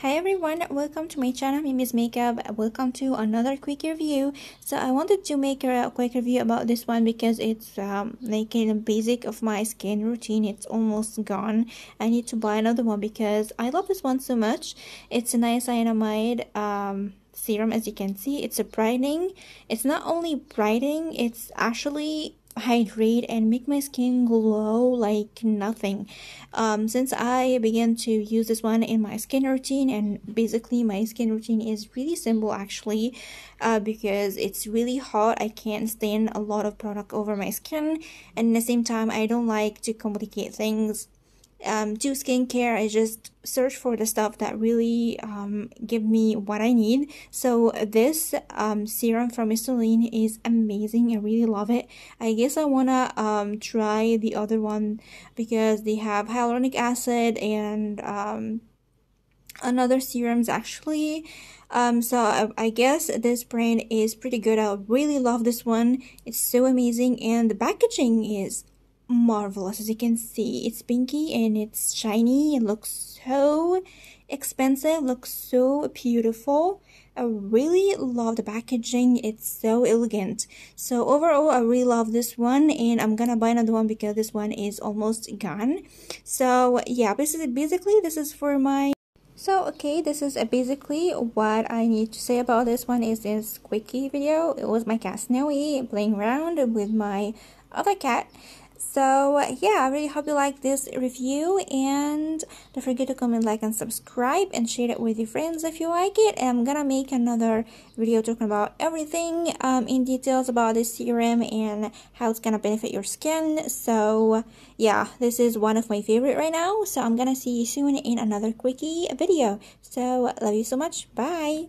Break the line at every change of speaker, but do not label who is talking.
Hi everyone, welcome to my channel. My name is Makeup. Welcome to another quick review. So I wanted to make a quick review about this one because it's like a basic of my skin routine. It's almost gone. I need to buy another one because I love this one so much. It's a niacinamide serum. As you can see, it's a brightening. It's not only brightening, it's actually hydrate and make my skin glow like nothing. Since I began to use this one in my skin routine, and basically my skin routine is really simple actually, because it's really hot. I can't stand a lot of product over my skin, and at the same time I don't like to complicate things. Do skincare, I just search for the stuff that really give me what I need. So this serum from Estelin is amazing. I really love it. I guess I wanna try the other one because they have hyaluronic acid and another serums actually. So I guess this brand is pretty good. I really love this one. It's so amazing, and the packaging is marvelous. As you can see, it's pinky and it's shiny. It looks so expensive, looks so beautiful. I really love the packaging. It's so elegant. So overall, I really love this one, and I'm gonna buy another one because this one is almost gone. So yeah, basically this is for my this is basically what I need to say about this one. Is this quickie video. It was my cat Snowy playing around with my other cat. So yeah, I really hope you like this review, and don't forget to comment, like, and subscribe, and share it with your friends if you like it. And I'm gonna make another video talking about everything in details about this serum and how it's gonna benefit your skin. So yeah, this is one of my favorite right now. So I'm gonna see you soon in another quickie video. So love you so much. Bye.